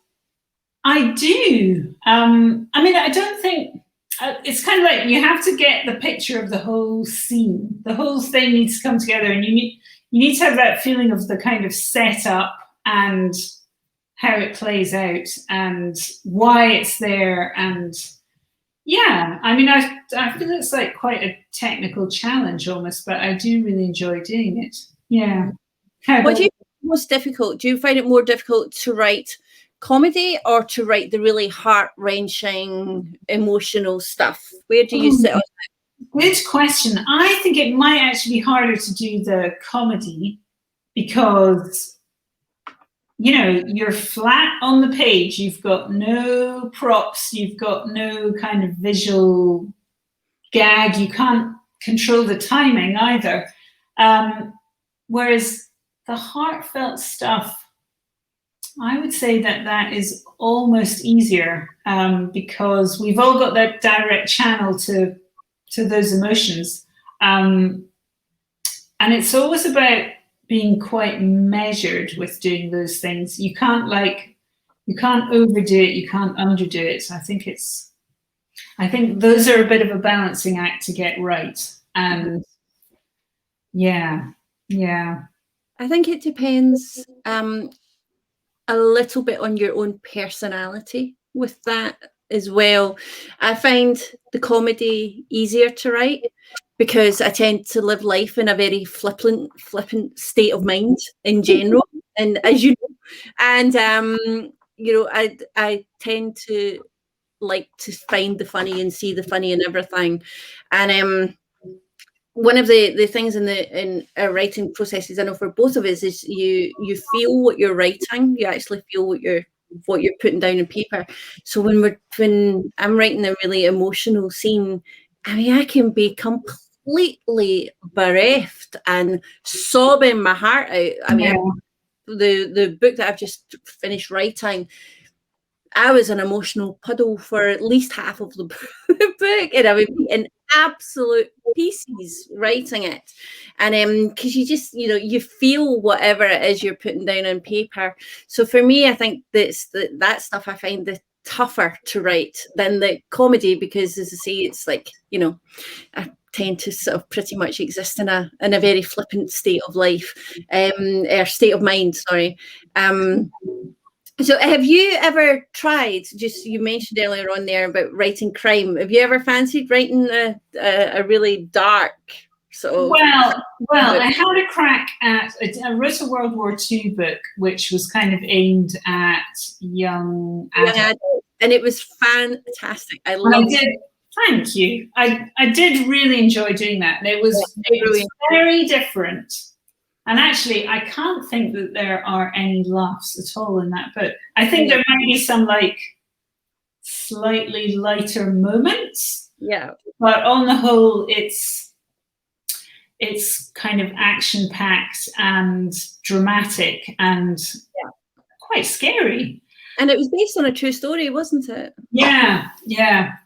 Speaker 2: I do. I mean, I don't think, it's kind of like you have to get the picture of the whole scene. The whole thing needs to come together, and you need to have that feeling of the kind of setup and how it plays out and why it's there. And yeah, I mean, I feel it's like quite a technical challenge almost, but I do really enjoy doing it. Yeah.
Speaker 1: What do you find most difficult? Do you find it more difficult to write comedy or to write the really heart-wrenching, emotional stuff? Where do you sit on that?
Speaker 2: Good question. I think it might actually be harder to do the comedy because, you know, you're flat on the page. You've got no props. You've got no kind of visual gag. You can't control the timing either. Whereas the heartfelt stuff, I would say that is almost easier because we've all got that direct channel to those emotions. And it's always about being quite measured with doing those things. You can't overdo it, you can't underdo it. So I think it's I think those are a bit of a balancing act to get right. And yeah.
Speaker 1: I think it depends a little bit on your own personality with that as well. I find the comedy easier to write because I tend to live life in a very flippant state of mind in general, and as you know, and I tend to like to find the funny and see the funny in everything, and one of the things in our writing processes, I know for both of us, is you feel what you're writing. You actually feel what you're putting down on paper. So when I'm writing a really emotional scene, I mean, I can be completely bereft and sobbing my heart out. I mean, the book that I've just finished writing, I was an emotional puddle for at least half of the book, and I would be in absolute pieces writing it. And because you just, you feel whatever it is you're putting down on paper. So for me, I think that stuff I find the tougher to write than the comedy, because as I say, it's like, I tend to sort of pretty much exist in a very flippant state of life, or state of mind, sorry. So have you ever tried, just you mentioned earlier on there about writing crime, have you ever fancied writing a really dark sort of...
Speaker 2: Well, I had a crack at, I wrote a World War II book, which was kind of aimed at young adults.
Speaker 1: And it was fantastic. I loved it.
Speaker 2: Thank you. I did really enjoy doing that. And it was very different. And actually, I can't think that there are any laughs at all in that book. I think there might be some like slightly lighter moments.
Speaker 1: Yeah.
Speaker 2: But on the whole, it's kind of action-packed and dramatic and quite scary.
Speaker 1: And it was based on a true story, wasn't it?
Speaker 2: Yeah.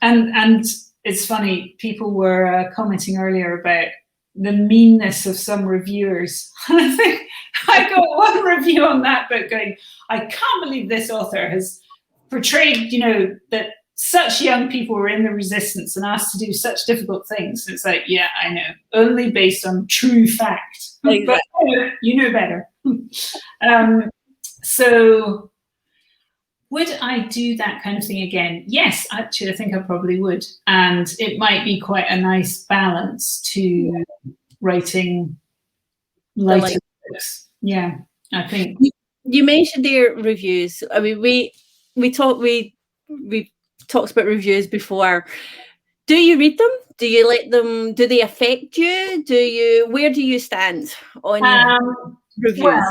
Speaker 2: And it's funny, people were commenting earlier about the meanness of some reviewers. I think I got one review on that book going, I can't believe this author has portrayed, that such young people were in the resistance and asked to do such difficult things. It's like, yeah, I know, only based on true fact. Exactly. But you know better. So would I do that kind of thing again? Yes, actually, I think I probably would. And it might be quite a nice balance to writing lighter books. Yeah, I think.
Speaker 1: You mentioned their reviews. I mean, we talked about reviews before. Do you read them? Do you let them? Do they affect you? Where do you stand on reviews?
Speaker 2: Well,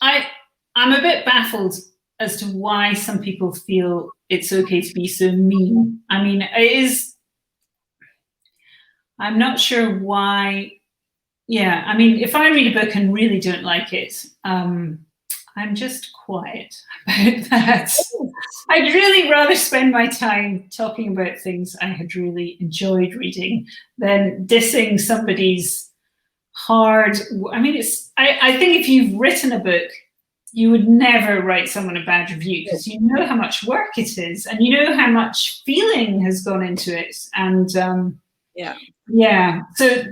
Speaker 2: I'm a bit baffled as to why some people feel it's okay to be so mean. I mean, I'm not sure why. Yeah, I mean, if I read a book and really don't like it, I'm just quiet about that. I'd really rather spend my time talking about things I had really enjoyed reading than dissing somebody's hard. I mean, I think if you've written a book, you would never write someone a bad review because you know how much work it is and you know how much feeling has gone into it. And so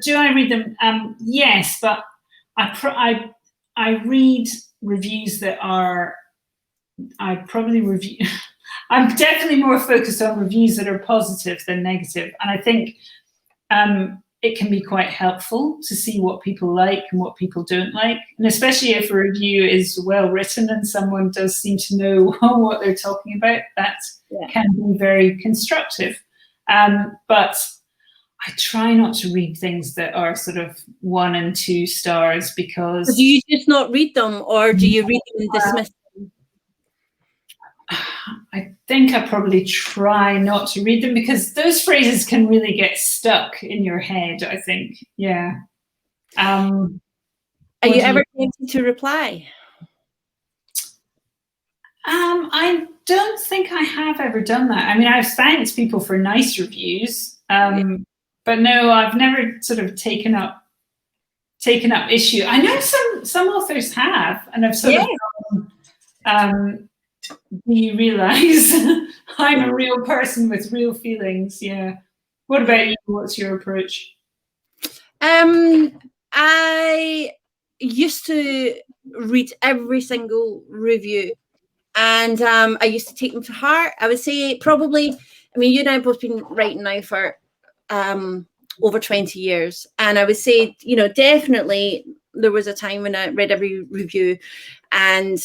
Speaker 2: do I read them? Yes, but I read reviews that are, I'm definitely more focused on reviews that are positive than negative. And I think it can be quite helpful to see what people like and what people don't like. And especially if a review is well written and someone does seem to know what they're talking about, that can be very constructive. But I try not to read things that are sort of 1 and 2 stars because...
Speaker 1: Do you just not read them, or do you read them and dismiss them?
Speaker 2: I think I probably try not to read them because those phrases can really get stuck in your head, I think. Yeah. Are
Speaker 1: you ever tempted to reply?
Speaker 2: I don't think I have ever done that. I mean, I've thanked people for nice reviews, but no, I've never sort of taken up issue. I know some authors have, and I've sort of do you realize I'm a real person with real feelings? Yeah. What about you? What's your approach?
Speaker 1: I used to read every single review, and I used to take them to heart. I would say probably, I mean, you and I have both been writing now for over 20 years. And I would say, definitely there was a time when I read every review, and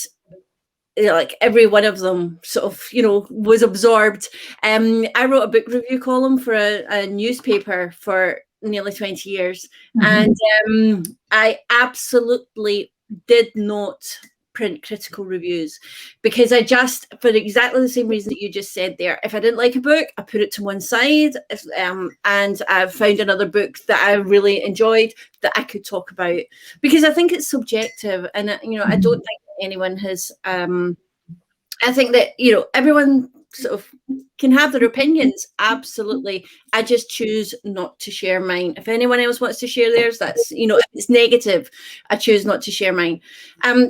Speaker 1: like every one of them sort of, was absorbed. I wrote a book review column for a newspaper for nearly 20 years. Mm-hmm. And I absolutely did not print critical reviews, because I just, for exactly the same reason that you just said there, if I didn't like a book, I put it to one side, and I found another book that I really enjoyed that I could talk about, because I think it's subjective, and I don't think anyone has I think that everyone sort of can have their opinions, absolutely. I just choose not to share mine. If anyone else wants to share theirs, that's if it's negative, I choose not to share mine,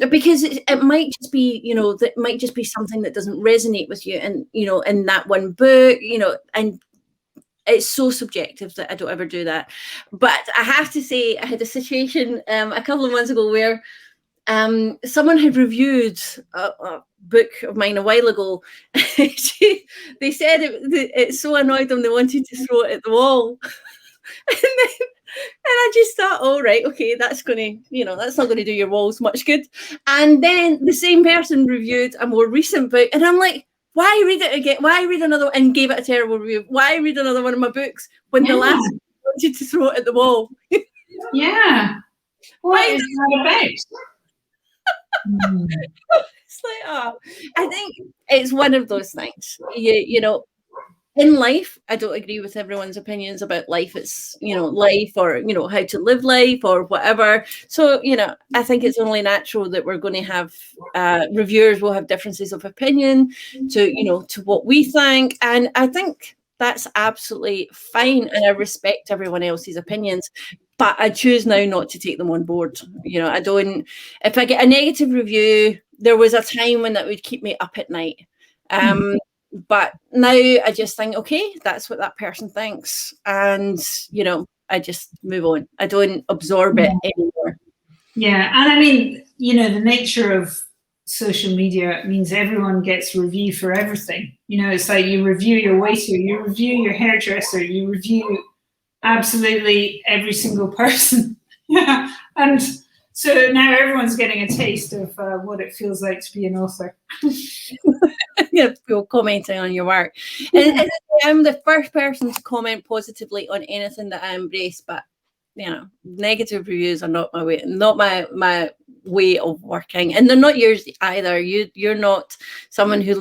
Speaker 1: because it might just be that might just be something that doesn't resonate with you, and in that one book, and it's so subjective that I don't ever do that. But I have to say, I had a situation a couple of months ago where someone had reviewed a book of mine a while ago. They said it so annoyed them they wanted to throw it at the wall. And I just thought, oh, right, okay, that's going to, that's not going to do your walls much good. And then the same person reviewed a more recent book, and I'm like, why read it again? Why read another one? And gave it a terrible review. Why read another one of my books when the last one wanted to throw it at the wall?
Speaker 2: Yeah. What is that about?
Speaker 1: It's like, I think it's one of those things. In life, I don't agree with everyone's opinions about life. It's life, or how to live life, or whatever. So I think it's only natural that we're going to have reviewers will have differences of opinion to what we think, and I think that's absolutely fine, and I respect everyone else's opinions. But I choose now not to take them on board. I don't. If I get a negative review, there was a time when that would keep me up at night. But now I just think, okay, that's what that person thinks, and I just move on. I don't absorb it anymore.
Speaker 2: Yeah, and I mean, the nature of social media means everyone gets review for everything. It's like you review your waiter, you review your hairdresser, you review absolutely every single person. Yeah, and so now everyone's getting a taste of what it feels like to be an author.
Speaker 1: Yeah, people commenting on your work, and I'm the first person to comment positively on anything that I embrace. But negative reviews are not my way, not my way of working, and they're not yours either. You're not someone who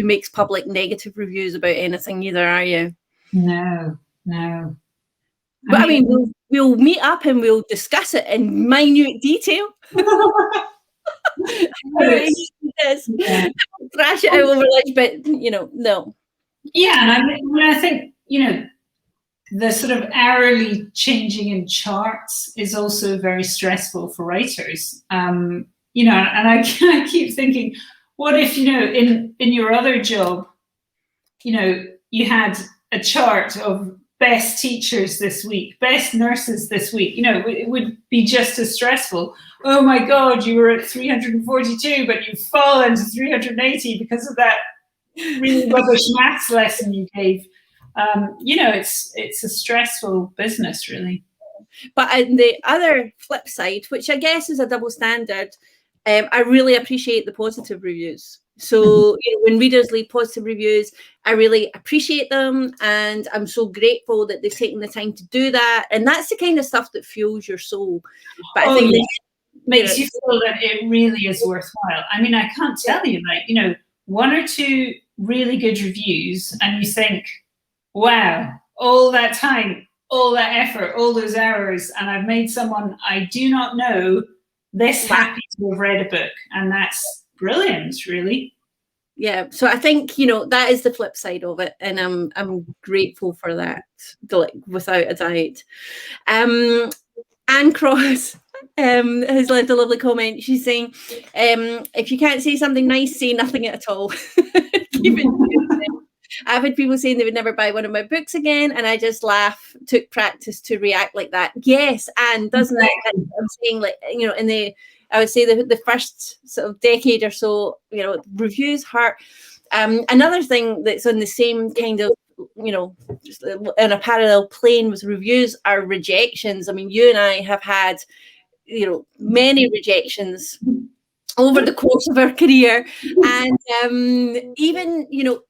Speaker 1: makes public negative reviews about anything either, are you?
Speaker 2: No.
Speaker 1: But I mean, we'll meet up and we'll discuss it in minute detail.
Speaker 2: Yeah.
Speaker 1: Thrash it out over lunch, but no.
Speaker 2: Yeah, and I think the sort of hourly changing in charts is also very stressful for writers. And I keep thinking, what if in your other job, you had a chart of best teachers this week, best nurses this week, it would be just as stressful. Oh my God, you were at 342, but you've fallen to 380 because of that really rubbish maths lesson you gave. It's a stressful business, really.
Speaker 1: But on the other flip side, which I guess is a double standard, I really appreciate the positive reviews. So when readers leave positive reviews, I really appreciate them, and I'm so grateful that they've taken the time to do that. And that's the kind of stuff that fuels your soul. But I think
Speaker 2: makes you feel that it really is worthwhile. I mean, I can't tell you, one or two really good reviews, and you think, wow, all that time, all that effort, all those hours, and I've made someone I do not know this happy to have read a book, and that's brilliant, really.
Speaker 1: Yeah, so I think that is the flip side of it, and I'm grateful for that, without a doubt. Anne Cross has left a lovely comment. She's saying, if you can't say something nice, say nothing at all. Keep it. I've had people saying they would never buy one of my books again, and I just laugh. Took practice to react like that. Yes, and doesn't it? I'm saying, like, you know, I would say the first sort of decade or so, you know, reviews hurt. Another thing that's on the same kind of, you know, just in a parallel plane with reviews are rejections. I mean, you and I have had, you know, many rejections over the course of our career, and even, you know,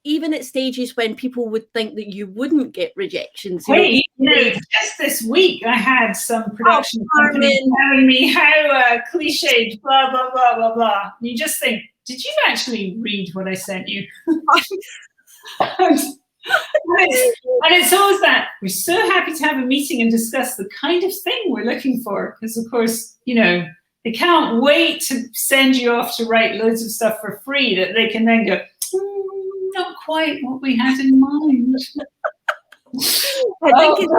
Speaker 1: even at stages when people would think that you wouldn't get rejections.
Speaker 2: You know, just this week I had some production company telling me how cliched, blah, blah, blah, blah, blah. And you just think, did you actually read what I sent you? And it's always that we're so happy to have a meeting and discuss the kind of thing we're looking for. Because, of course, you know, they can't wait to send you off to write loads of stuff for free that they can then go, not quite what we had in mind.
Speaker 1: I think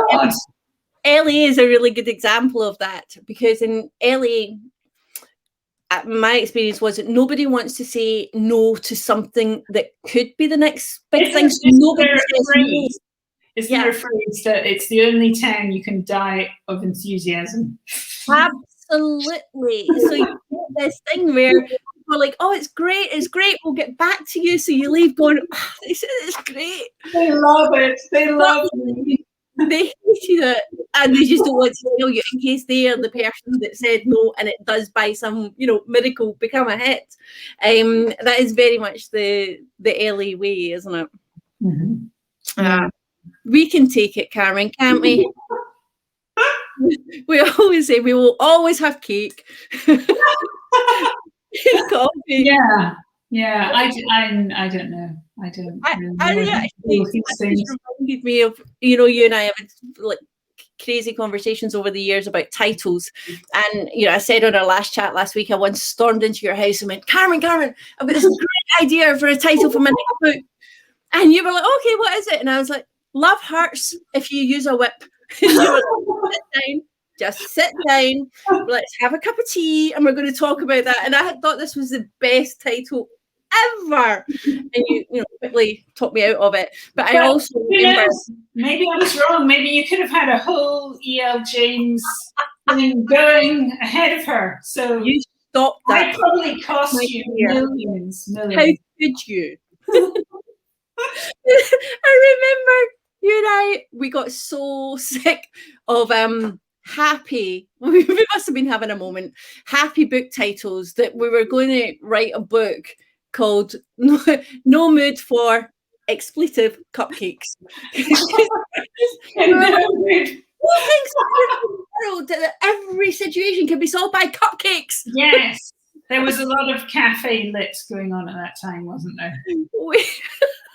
Speaker 1: LA is a really good example of that, because in LA, my experience was that nobody wants to say no to something that could be the next big thing. Nobody says no.
Speaker 2: Isn't there a phrase that it's the only town you can die of enthusiasm?
Speaker 1: Absolutely. So you get this thing where people are like, oh, it's great, we'll get back to you. So you leave going, oh, they said it's great.
Speaker 2: They love it. They love it.
Speaker 1: They hate it, and they just don't want to tell you in case they are the person that said no and it does by some, you know, miracle become a hit. That is very much the LA way, isn't it?
Speaker 2: Mm-hmm.
Speaker 1: We can take it, Carmen, can't we? We always say we will always have cake. Coffee.
Speaker 2: Yeah. I don't know. I don't.
Speaker 1: Reminded me of, you know, you and I have like crazy conversations over the years about titles, and you know, I said on our last chat last week, I once stormed into your house and went, Carmen, I've got this great idea for a title for my next book, and you were like, okay, what is it? And I was like, Love hurts if you use a whip. And you were like, sit down. Just sit down, let's have a cup of tea, and we're going to talk about that. And I had thought this was the best title ever, and you know, quickly talked me out of it. But I also remember,
Speaker 2: maybe I was wrong. Maybe you could have had a whole E.L. James thing going ahead of her. So
Speaker 1: you stopped that.
Speaker 2: I probably cost you millions.
Speaker 1: How could you? I remember you and I, we got so sick of happy, we must have been having a moment, happy book titles, that we were going to write a book called No Mood for Expletive Cupcakes. Every situation can be solved by cupcakes.
Speaker 2: Yes, there was a lot of cafe lit going on at that time, wasn't there?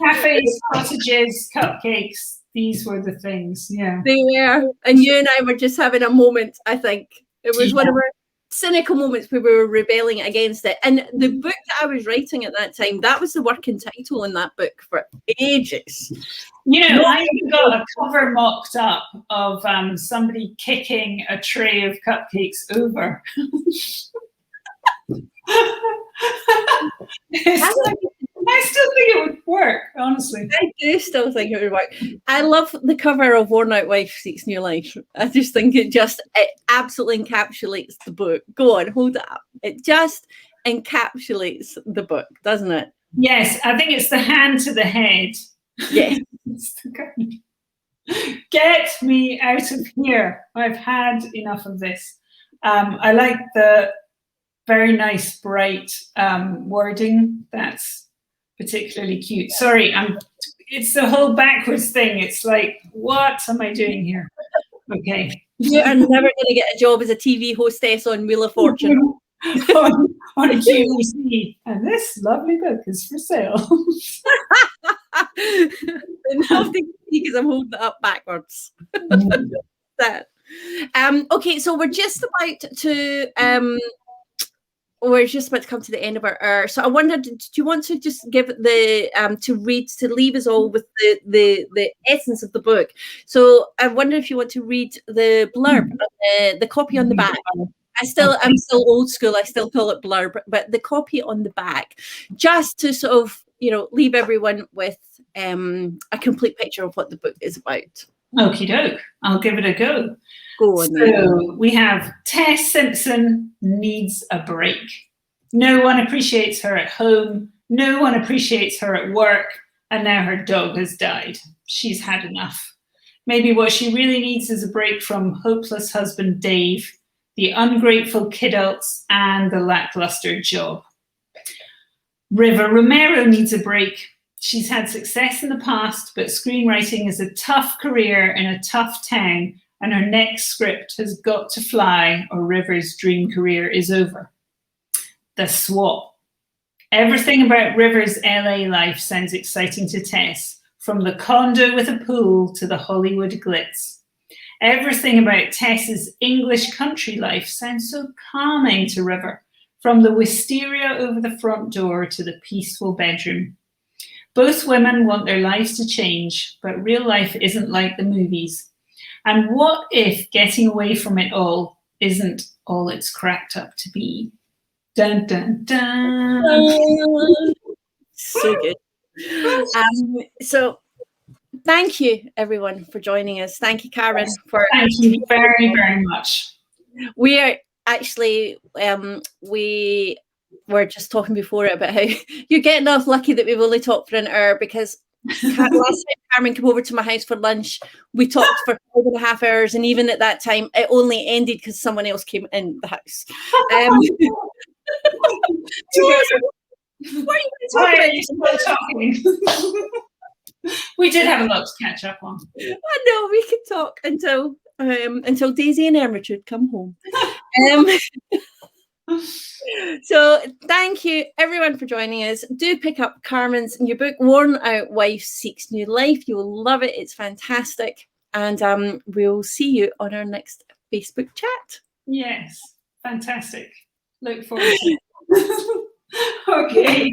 Speaker 2: Cafes, cottages, cupcakes. These were the things, yeah.
Speaker 1: They were. And you and I were just having a moment, I think. It was one of our cynical moments where we were rebelling against it. And the book that I was writing at that time, that was the working title in that book for ages.
Speaker 2: You know, I got a cover mocked up of somebody kicking a tray of cupcakes over. I still think it would work, honestly.
Speaker 1: I do still think it would work. I love the cover of Worn Out Wife Seeks New Life. I just think it absolutely encapsulates the book. Go on, hold it up. It just encapsulates the book, doesn't it?
Speaker 2: Yes, I think it's the hand to the head.
Speaker 1: Yes.
Speaker 2: Get me out of here. I've had enough of this. I like the very nice, bright wording. That's particularly cute. Sorry, it's the whole backwards thing. It's like, what am I doing here? Okay.
Speaker 1: You are never going to get a job as a TV hostess on Wheel of Fortune.
Speaker 2: on QVC. And this lovely book is for sale.
Speaker 1: Nothing because I'm holding it up backwards. That. Okay, so we're just about to we're just about to come to the end of our hour. So I wondered, do you want to just give the to leave us all with the essence of the book? So I wonder if you want to read the blurb, the copy on the back. I'm still old school. I still call it blurb, but the copy on the back, just to sort of, leave everyone with a complete picture of what the book is about.
Speaker 2: Okie doke. I'll give it a go.
Speaker 1: Go on.
Speaker 2: So we have Tess Simpson needs a break. No one appreciates her at home. No one appreciates her at work. And now her dog has died. She's had enough. Maybe what she really needs is a break from hopeless husband Dave, the ungrateful kidults, and the lackluster job. River Romero needs a break. She's had success in the past, but screenwriting is a tough career in a tough town, and her next script has got to fly or River's dream career is over. The Swap. Everything about River's LA life sounds exciting to Tess, from the condo with a pool to the Hollywood glitz. Everything about Tess's English country life sounds so calming to River, from the wisteria over the front door to the peaceful bedroom. Both women want their lives to change, but real life isn't like the movies. And what if getting away from it all isn't all it's cracked up to be? Dun, dun, dun.
Speaker 1: So good. So thank you, everyone, for joining us. Thank you, Karen.
Speaker 2: Thank you very, very much.
Speaker 1: We are actually, we were just talking before about how you're getting off lucky that we've only talked for an hour, because last time Carmen came over to my house for lunch, we talked for 5.5 hours, and even at that time, it only ended because someone else came in the house. What are you
Speaker 2: talking? We did have a lot to catch up on.
Speaker 1: I know, we could talk until Daisy and Ermitude come home. So thank you everyone for joining us. Do pick up Carmen's new book, Worn Out Wife Seeks New Life. You will love it. It's fantastic. And we'll see you on our next Facebook chat.
Speaker 2: Yes, fantastic. Look forward to it. Okay.